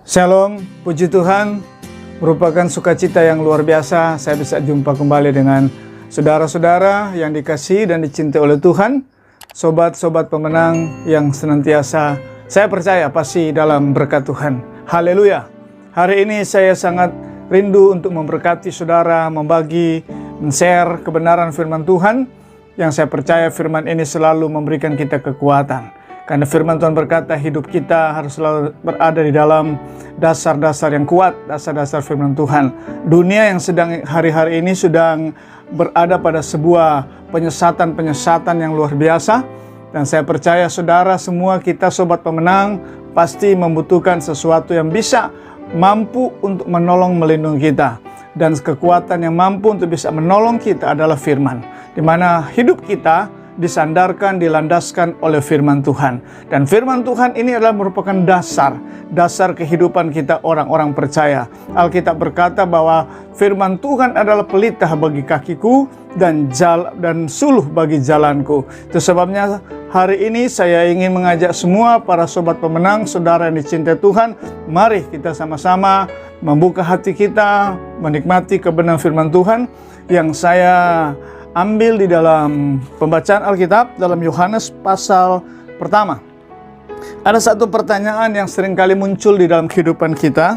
Shalom, puji Tuhan, merupakan sukacita yang luar biasa saya bisa jumpa kembali dengan saudara-saudara yang dikasihi dan dicintai oleh Tuhan, sobat-sobat pemenang yang senantiasa saya percaya pasti dalam berkat Tuhan. Haleluya. Hari ini saya sangat rindu untuk memberkati saudara, membagi, men-share kebenaran firman Tuhan yang saya percaya firman ini selalu memberikan kita kekuatan. Karena firman Tuhan berkata hidup kita harus selalu berada di dalam dasar-dasar yang kuat, dasar-dasar firman Tuhan. Dunia yang sedang hari-hari ini sedang berada pada sebuah penyesatan yang luar biasa. Dan saya percaya saudara semua kita sobat pemenang pasti membutuhkan sesuatu yang bisa mampu untuk menolong melindungi kita. Dan kekuatan yang mampu untuk bisa menolong kita adalah firman. Di mana hidup kita disandarkan, dilandaskan oleh firman Tuhan. Dan firman Tuhan ini adalah merupakan dasar kehidupan kita orang-orang percaya. Alkitab berkata bahwa firman Tuhan adalah pelita bagi kakiku dan suluh bagi jalanku. Itu sebabnya hari ini saya ingin mengajak semua para sobat pemenang, saudara yang dicintai Tuhan, mari kita sama-sama membuka hati kita, menikmati kebenaran firman Tuhan yang saya ambil di dalam pembacaan Alkitab dalam Yohanes pasal pertama. Ada satu pertanyaan yang sering kali muncul di dalam kehidupan kita.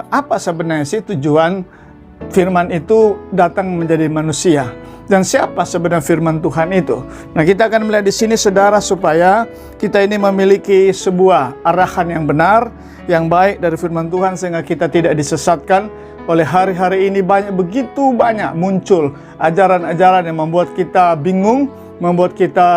Apa sebenarnya sih tujuan firman itu datang menjadi manusia? Dan siapa sebenarnya firman Tuhan itu? Nah, kita akan melihat di sini saudara supaya kita ini memiliki sebuah arahan yang benar, yang baik dari firman Tuhan sehingga kita tidak disesatkan oleh hari-hari ini. Begitu banyak muncul ajaran-ajaran yang membuat kita bingung, membuat kita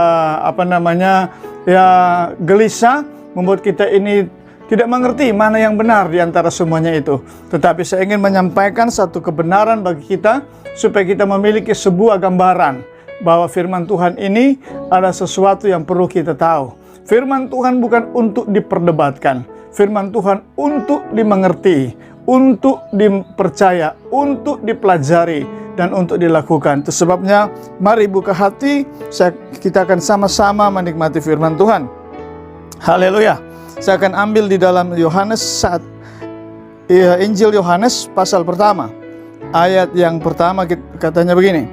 gelisah, membuat kita ini tidak mengerti mana yang benar di antara semuanya itu. Tetapi saya ingin menyampaikan satu kebenaran bagi kita supaya kita memiliki sebuah gambaran bahwa firman Tuhan ini ada sesuatu yang perlu kita tahu. Firman Tuhan bukan untuk diperdebatkan. Firman Tuhan untuk dimengerti, untuk dipercaya, untuk dipelajari, dan untuk dilakukan. Itu sebabnya mari buka hati, kita akan sama-sama menikmati firman Tuhan. Haleluya. Saya akan ambil di dalam Injil Yohanes pasal pertama. Ayat yang pertama katanya begini.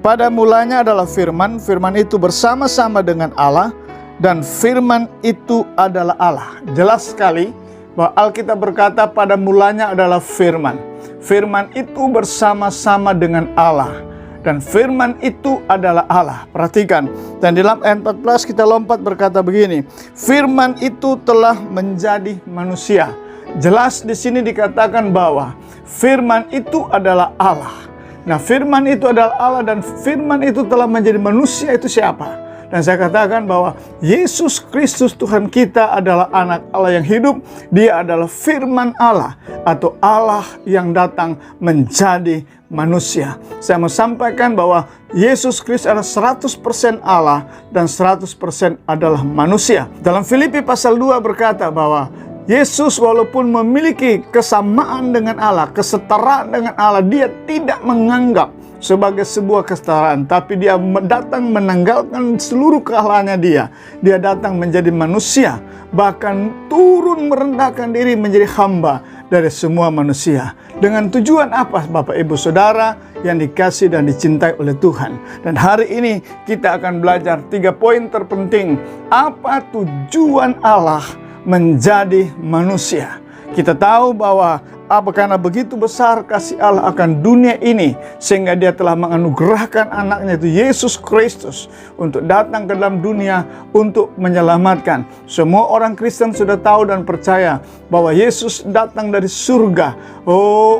Pada mulanya adalah firman, firman itu bersama-sama dengan Allah, dan firman itu adalah Allah. Jelas sekali bahwa Alkitab berkata pada mulanya adalah firman. Firman itu bersama-sama dengan Allah. Dan firman itu adalah Allah. Perhatikan. Dan di dalam ayat 14 kita lompat berkata begini. Firman itu telah menjadi manusia. Jelas di sini dikatakan bahwa firman itu adalah Allah. Nah, firman itu adalah Allah dan firman itu telah menjadi manusia. Itu siapa? Dan saya katakan bahwa Yesus Kristus Tuhan kita adalah anak Allah yang hidup. Dia adalah firman Allah atau Allah yang datang menjadi manusia. Saya mau sampaikan bahwa Yesus Kristus adalah 100% Allah dan 100% adalah manusia. Dalam Filipi pasal 2 berkata bahwa Yesus walaupun memiliki kesamaan dengan Allah, kesetaraan dengan Allah, dia tidak menganggap sebagai sebuah kesetaraan, tapi dia datang menanggalkan seluruh kealahannya dia. Dia datang menjadi manusia, bahkan turun merendahkan diri menjadi hamba dari semua manusia. Dengan tujuan apa Bapak Ibu Saudara yang dikasih dan dicintai oleh Tuhan? Dan hari ini kita akan belajar 3 poin terpenting. Apa tujuan Allah menjadi manusia? Kita tahu bahwa karena begitu besar kasih Allah akan dunia ini sehingga dia telah menganugerahkan anaknya itu Yesus Kristus untuk datang ke dalam dunia untuk menyelamatkan. Semua orang Kristen sudah tahu dan percaya bahwa Yesus datang dari surga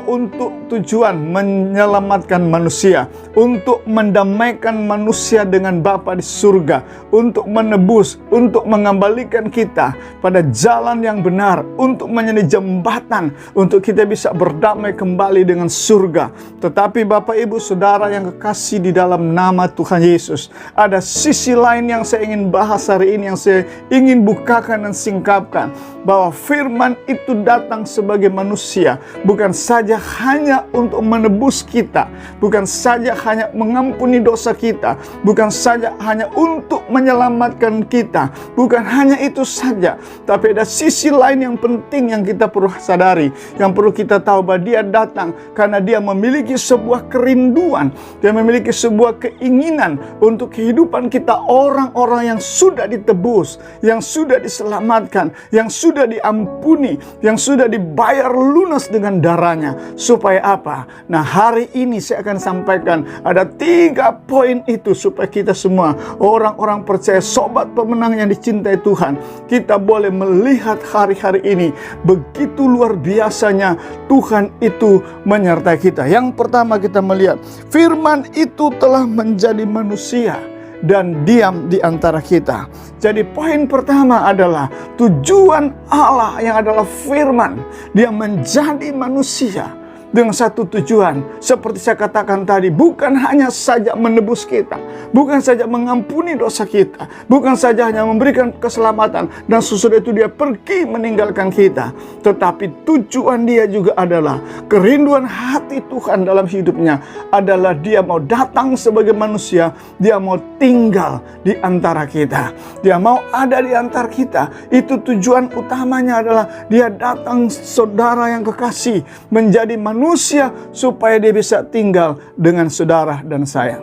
untuk tujuan menyelamatkan manusia, untuk mendamaikan manusia dengan Bapa di surga, untuk menebus, untuk mengembalikan kita pada jalan yang benar, untuk menjadi jembatan untuk kita kita bisa berdamai kembali dengan surga. Tetapi Bapak Ibu Saudara yang kekasih di dalam nama Tuhan Yesus, ada sisi lain yang saya ingin bahas hari ini, yang saya ingin bukakan dan singkapkan, bahwa firman itu datang sebagai manusia, bukan saja hanya untuk menebus kita, bukan saja hanya mengampuni dosa kita, bukan saja hanya untuk menyelamatkan kita, bukan hanya itu saja, tapi ada sisi lain yang penting yang kita perlu sadari, yang perlu kita tahu, bahwa dia datang karena dia memiliki sebuah kerinduan, dia memiliki sebuah keinginan untuk kehidupan kita, orang-orang yang sudah ditebus, yang sudah diselamatkan, yang sudah diampuni, yang sudah dibayar lunas dengan darahnya. Supaya apa? Nah, hari ini saya akan sampaikan ada 3 poin itu, supaya kita semua orang-orang percaya, sobat pemenang yang dicintai Tuhan, kita boleh melihat hari-hari ini begitu luar biasanya Tuhan itu menyertai kita. Yang pertama, kita melihat firman itu telah menjadi manusia dan diam di antara kita. Jadi poin pertama adalah tujuan Allah yang adalah firman, dia menjadi manusia dengan satu tujuan. Seperti saya katakan tadi, bukan hanya saja menebus kita, bukan saja mengampuni dosa kita, bukan saja hanya memberikan keselamatan dan sesudah itu dia pergi meninggalkan kita, tetapi tujuan dia juga adalah kerinduan hati Tuhan dalam hidupnya adalah dia mau datang sebagai manusia, dia mau tinggal di antara kita, dia mau ada di antara kita. Itu tujuan utamanya, adalah dia datang, saudara yang kekasih, menjadi manusia supaya dia bisa tinggal dengan saudara dan saya.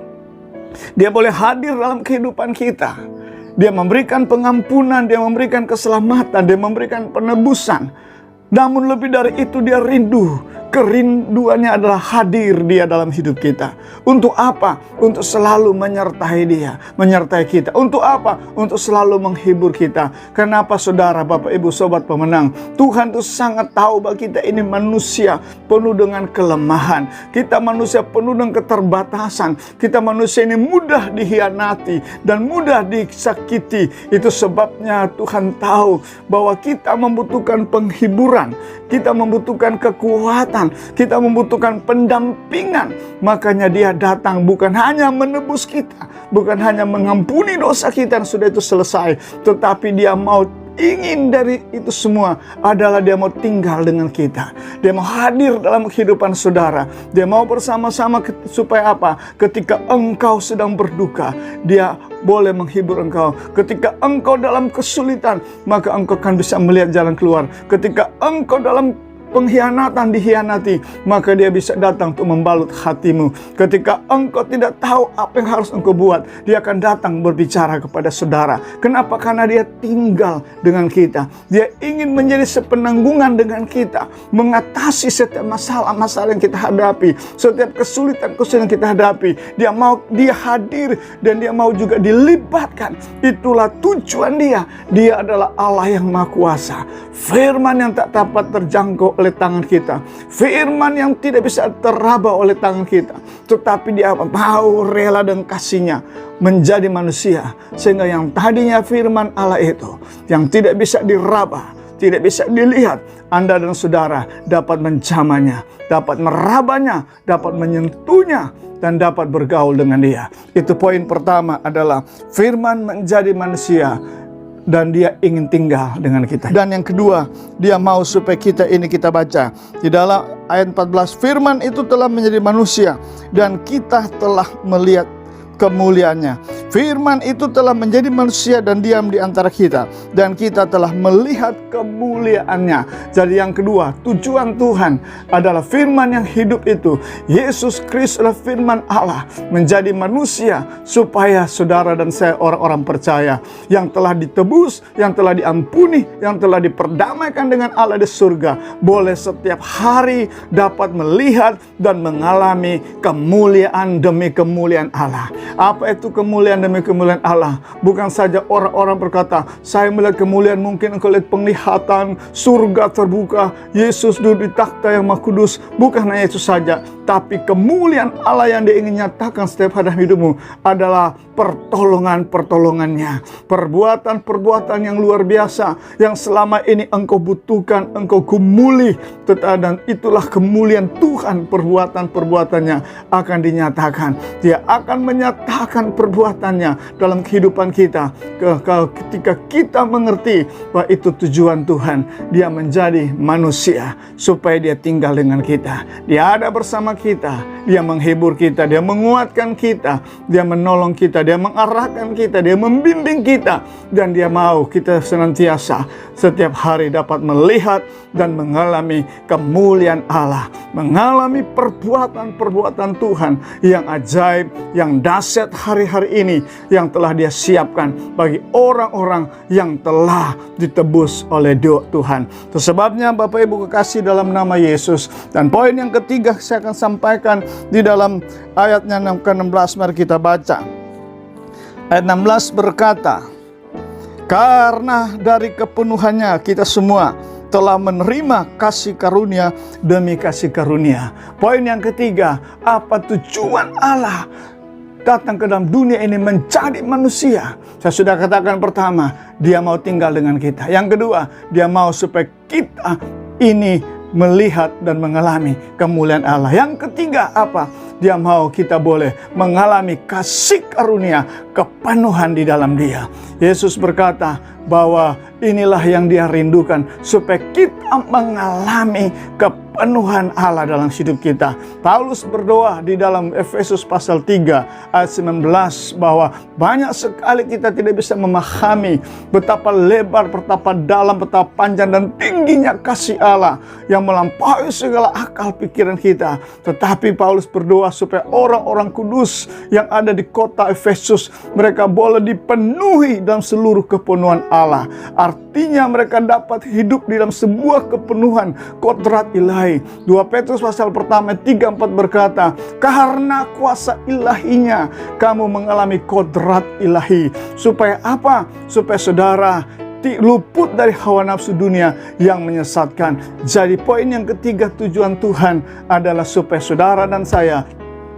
Dia boleh hadir dalam kehidupan kita. Dia memberikan pengampunan, dia memberikan keselamatan, dia memberikan penebusan. Namun lebih dari itu, dia rindu. Kerinduannya adalah hadir dia dalam hidup kita. Untuk apa? Untuk selalu menyertai dia, menyertai kita. Untuk apa? Untuk selalu menghibur kita. Kenapa saudara, Bapak Ibu, sobat pemenang? Tuhan itu sangat tahu bahwa kita ini manusia penuh dengan kelemahan. Kita manusia penuh dengan keterbatasan. Kita manusia ini mudah dikhianati dan mudah disakiti. Itu sebabnya Tuhan tahu bahwa kita membutuhkan penghiburan, kita membutuhkan kekuatan, kita membutuhkan pendampingan. Makanya dia datang bukan hanya menebus kita, bukan hanya mengampuni dosa kita dan sudah itu selesai, tetapi dia mau, ingin dari itu semua adalah dia mau tinggal dengan kita. Dia mau hadir dalam kehidupan saudara. Dia mau bersama-sama supaya apa? Ketika engkau sedang berduka, dia boleh menghibur engkau. Ketika engkau dalam kesulitan, maka engkau akan bisa melihat jalan keluar. Ketika engkau dalam pengkhianatan, dikhianati, maka dia bisa datang untuk membalut hatimu. Ketika engkau tidak tahu apa yang harus engkau buat, dia akan datang berbicara kepada saudara. Kenapa? Karena dia tinggal dengan kita. Dia ingin menjadi sepenanggungan dengan kita, mengatasi setiap masalah-masalah yang kita hadapi, setiap kesulitan-kesulitan yang kita hadapi. Dia hadir dan dia mau juga dilibatkan. Itulah tujuan dia. Dia adalah Allah yang Maha Kuasa. Firman yang tak dapat terjangkau oleh tangan kita, firman yang tidak bisa teraba oleh tangan kita, tetapi dia mau rela dan kasihnya menjadi manusia, sehingga yang tadinya firman Allah itu yang tidak bisa diraba, tidak bisa dilihat, Anda dan saudara dapat menjamahnya, dapat merabanya, dapat menyentuhnya, dan dapat bergaul dengan dia. Itu poin pertama, adalah firman menjadi manusia dan dia ingin tinggal dengan kita. Dan yang kedua, dia mau supaya kita baca di dalam ayat 14, firman itu telah menjadi manusia dan kita telah melihat kemuliaannya. Firman itu telah menjadi manusia dan diam di antara kita, dan kita telah melihat kemuliaannya. Jadi yang kedua, tujuan Tuhan adalah firman yang hidup itu. Yesus Kristus adalah firman Allah menjadi manusia, supaya saudara dan saya, orang-orang percaya yang telah ditebus, yang telah diampuni, yang telah diperdamaikan dengan Allah di surga, boleh setiap hari dapat melihat dan mengalami kemuliaan demi kemuliaan Allah. Apa itu kemuliaan demi kemuliaan Allah. Bukan saja orang-orang berkata, saya melihat kemuliaan, mungkin engkau lihat penglihatan, surga terbuka, Yesus duduk di takhta yang Maha Kudus. Bukan hanya itu saja, tapi kemuliaan Allah yang Dia ingin nyatakan setiap hari hidupmu adalah pertolongan-pertolongannya, perbuatan-perbuatan yang luar biasa yang selama ini engkau butuhkan, engkau gumuli, dan itulah kemuliaan Tuhan. Perbuatan-perbuatannya akan dinyatakan. Dia akan menyatakan perbuatannya dalam kehidupan kita ketika kita mengerti bahwa itu tujuan Tuhan. Dia menjadi manusia supaya Dia tinggal dengan kita, Dia ada bersama kita, Dia menghibur kita, Dia menguatkan kita, Dia menolong kita, Dia mengarahkan kita, Dia membimbing kita, dan Dia mau kita senantiasa setiap hari dapat melihat dan mengalami kemuliaan Allah, mengalami perbuatan-perbuatan Tuhan yang ajaib, yang dahsyat hari-hari ini, yang telah Dia siapkan bagi orang-orang yang telah ditebus oleh Tuhan. Itu sebabnya Bapak Ibu kekasih dalam nama Yesus. Dan poin yang ketiga saya akan sampaikan di dalam ayatnya ke-16, mari kita baca. Ayat 16 berkata, karena dari kepenuhannya kita semua telah menerima kasih karunia demi kasih karunia. Poin yang ketiga, apa tujuan Allah datang ke dalam dunia ini menjadi manusia? Saya sudah katakan pertama, Dia mau tinggal dengan kita. Yang kedua, Dia mau supaya kita ini melihat dan mengalami kemuliaan Allah. Yang ketiga apa? Dia mau kita boleh mengalami kasih karunia, kepenuhan di dalam Dia. Yesus berkata bahwa inilah yang Dia rindukan, supaya kita mengalami kepenuhan Allah dalam hidup kita. Paulus berdoa di dalam Efesus pasal 3 ayat 19 bahwa banyak sekali kita tidak bisa memahami betapa lebar, betapa dalam, betapa panjang dan tingginya kasih Allah yang melampaui segala akal pikiran kita. Tetapi Paulus berdoa supaya orang-orang kudus yang ada di kota Efesus, mereka boleh dipenuhi dalam seluruh kepenuhan Allah. Artinya mereka dapat hidup di dalam sebuah kepenuhan kodrat ilahi. 2 Petrus pasal pertama 3-4 berkata, karena kuasa ilahinya kamu mengalami kodrat ilahi. Supaya apa? Supaya saudara luput dari hawa nafsu dunia yang menyesatkan. Jadi poin yang ketiga, tujuan Tuhan adalah supaya saudara dan saya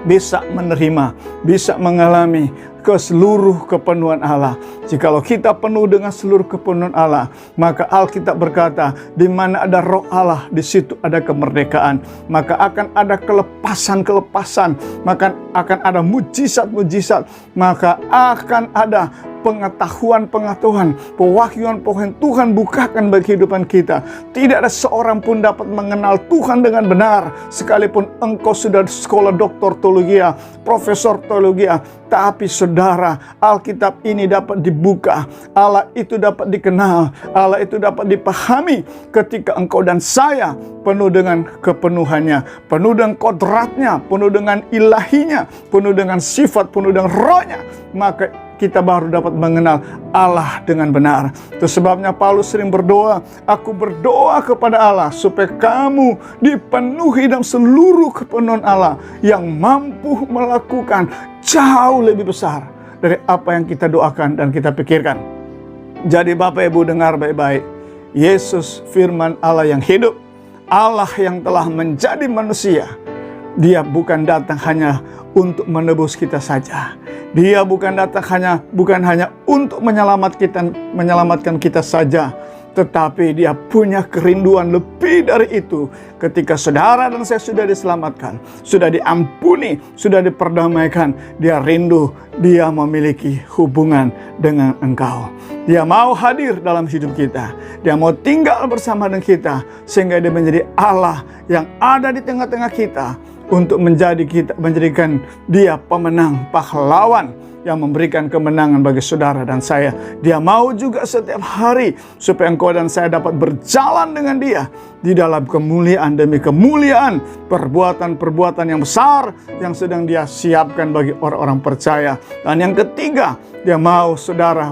bisa menerima, bisa mengalami ke seluruh kepenuhan Allah. Jikalau kita penuh dengan seluruh kepenuhan Allah, maka Alkitab berkata, di mana ada roh Allah, di situ ada kemerdekaan. Maka akan ada kelepasan-kelepasan, maka akan ada mujizat-mujizat, maka akan ada pengetahuan-pengetahuan, pewahyuan-pewahyuan Tuhan bukakan bagi kehidupan kita. Tidak ada seorang pun dapat mengenal Tuhan dengan benar, sekalipun engkau sudah sekolah doktor teologia, profesor teologia. Tapi saudara, Alkitab ini dapat dibuka, Allah itu dapat dikenal, Allah itu dapat dipahami ketika engkau dan saya penuh dengan kepenuhannya, penuh dengan kodratnya, penuh dengan ilahinya, penuh dengan sifat, penuh dengan rohnya. Maka kita baru dapat mengenal Allah dengan benar. Itu sebabnya Paulus sering berdoa, aku berdoa kepada Allah supaya kamu dipenuhi dalam seluruh kepenuhan Allah yang mampu melakukan jauh lebih besar dari apa yang kita doakan dan kita pikirkan. Jadi Bapak Ibu dengar baik-baik, Yesus firman Allah yang hidup, Allah yang telah menjadi manusia. Dia bukan datang hanya untuk menebus kita saja. Dia bukan hanya untuk menyelamatkan kita saja, tetapi Dia punya kerinduan lebih dari itu. Ketika saudara dan saya sudah diselamatkan, sudah diampuni, sudah diperdamaikan, Dia rindu, Dia memiliki hubungan dengan engkau. Dia mau hadir dalam hidup kita. Dia mau tinggal bersama dengan kita, sehingga Dia menjadi Allah yang ada di tengah-tengah kita, untuk menjadikan Dia pemenang, pahlawan yang memberikan kemenangan bagi saudara dan saya. Dia mau juga setiap hari supaya engkau dan saya dapat berjalan dengan Dia di dalam kemuliaan demi kemuliaan, perbuatan-perbuatan yang besar yang sedang Dia siapkan bagi orang-orang percaya. Dan yang ketiga, Dia mau saudara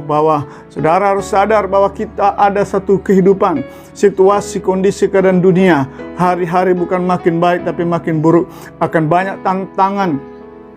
harus sadar bahwa kita ada satu kehidupan, situasi, kondisi, keadaan dunia hari-hari bukan makin baik tapi makin buruk. Akan banyak tantangan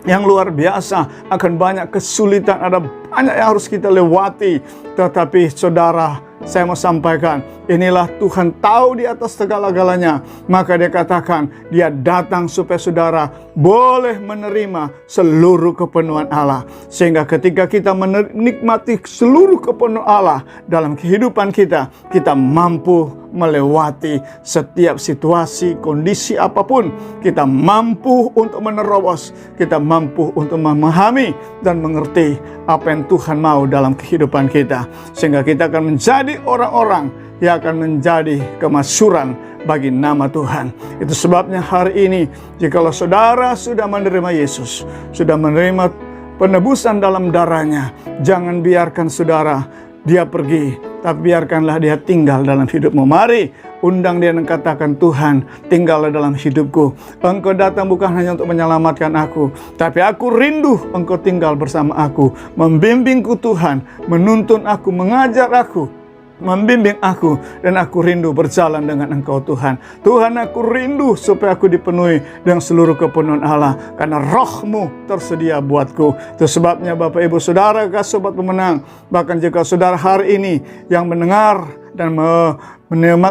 yang luar biasa, akan banyak kesulitan, ada banyak yang harus kita lewati. Tetapi saudara, saya mau sampaikan, inilah Tuhan tahu di atas segala-galanya. Maka dia katakan, dia datang supaya saudara boleh menerima seluruh kepenuhan Allah. Sehingga ketika kita menikmati seluruh kepenuhan Allah dalam kehidupan kita, kita mampu melewati setiap situasi, kondisi apapun. Kita mampu untuk menerobos, kita mampu untuk memahami dan mengerti apa yang Tuhan mau dalam kehidupan kita. Sehingga kita akan menjadi orang-orang yang akan menjadi kemasyhuran bagi nama Tuhan. Itu sebabnya hari ini, jikalau saudara sudah menerima Yesus, sudah menerima penebusan dalam darahnya, jangan biarkan saudara dia pergi, tapi biarkanlah dia tinggal dalam hidupmu. Mari undang dia dan katakan, Tuhan, tinggallah dalam hidupku. Engkau datang bukan hanya untuk menyelamatkan aku, tapi aku rindu Engkau tinggal bersama aku, membimbingku Tuhan, menuntun aku, mengajar aku, membimbing aku, dan aku rindu berjalan dengan Engkau Tuhan. Tuhan, aku rindu supaya aku dipenuhi dengan seluruh kepenuhan Allah, karena Roh-Mu tersedia buatku. Itu sebabnya Bapak Ibu Saudara, Sobat Pemenang, bahkan jika saudara hari ini yang mendengar dan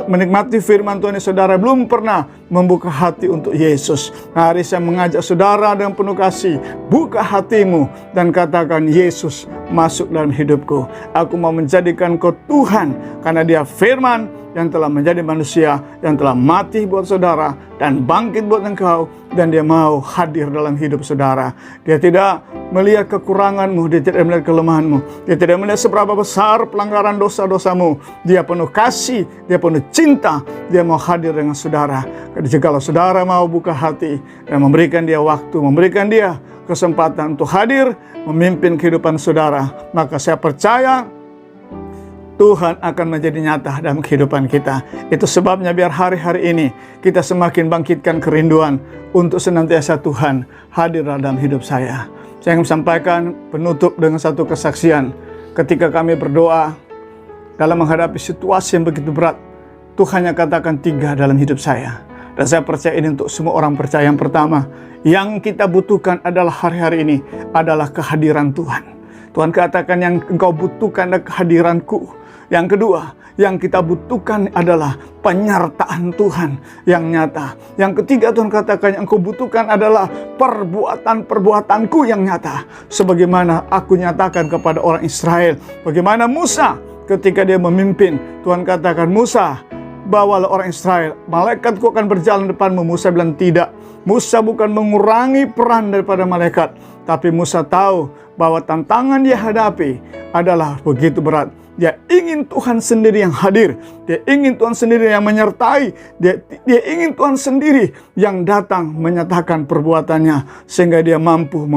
menikmati firman Tuhan, saudara belum pernah membuka hati untuk Yesus, hari saya mengajak saudara dengan penuh kasih, buka hatimu dan katakan, Yesus masuk dalam hidupku. Aku mau menjadikan Kau Tuhan, karena Dia firman yang telah menjadi manusia, yang telah mati buat saudara dan bangkit buat engkau, dan Dia mau hadir dalam hidup saudara. Dia tidak melihat kekuranganmu, Dia tidak melihat kelemahanmu, Dia tidak melihat seberapa besar pelanggaran dosa-dosamu. Dia penuh kasih, Dia penuh cinta, Dia mau hadir dengan saudara. Jikalau saudara mau buka hati dan memberikan Dia waktu, memberikan Dia kesempatan untuk hadir memimpin kehidupan saudara, maka saya percaya Tuhan akan menjadi nyata dalam kehidupan kita. Itu sebabnya biar hari-hari ini kita semakin bangkitkan kerinduan untuk senantiasa Tuhan hadir dalam hidup saya. Saya ingin sampaikan penutup dengan satu kesaksian. Ketika kami berdoa dalam menghadapi situasi yang begitu berat, Tuhan yang katakan 3 dalam hidup saya. Dan saya percaya ini untuk semua orang percaya. Yang pertama, yang kita butuhkan adalah hari-hari ini adalah kehadiran Tuhan. Tuhan katakan yang engkau butuhkan adalah kehadiranku. Yang kedua, yang kita butuhkan adalah penyertaan Tuhan yang nyata. Yang ketiga, Tuhan katakan yang engkau butuhkan adalah perbuatan-perbuatanku yang nyata. Sebagaimana aku nyatakan kepada orang Israel. Bagaimana Musa ketika dia memimpin, Tuhan katakan, Musa, bawalah orang Israel, malaikatku akan berjalan depanmu. Musa bilang tidak. Musa bukan mengurangi peran daripada malaikat, tapi Musa tahu bahwa tantangan dia hadapi adalah begitu berat. Dia ingin Tuhan sendiri yang hadir. Dia ingin Tuhan sendiri yang menyertai. Dia ingin Tuhan sendiri yang datang menyatakan perbuatannya, sehingga dia mampu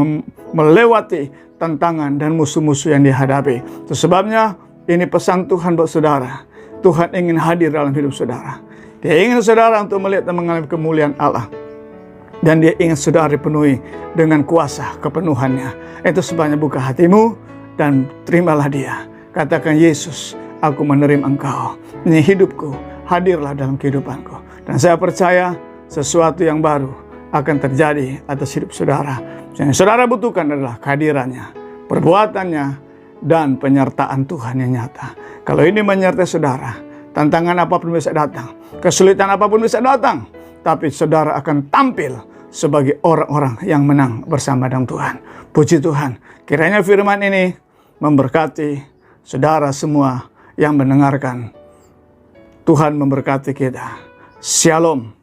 melewati tantangan dan musuh-musuh yang dihadapi. Itu sebabnya ini pesan Tuhan buat saudara. Tuhan ingin hadir dalam hidup saudara. Dia ingin saudara untuk melihat dan mengalami kemuliaan Allah. Dan Dia ingin saudara dipenuhi dengan kuasa kepenuhannya. Itu sebabnya buka hatimu dan terimalah Dia. Katakan, Yesus, aku menerima Engkau. Ini hidupku, hadirlah dalam kehidupanku. Dan saya percaya sesuatu yang baru akan terjadi atas hidup saudara. Yang saudara butuhkan adalah kehadirannya, perbuatannya, dan penyertaan Tuhan yang nyata. Kalau ini menyertai saudara, tantangan apapun bisa datang, kesulitan apapun bisa datang, tapi saudara akan tampil sebagai orang-orang yang menang bersama dengan Tuhan. Puji Tuhan, kiranya firman ini memberkati saudara semua yang mendengarkan. Tuhan memberkati kita. Shalom.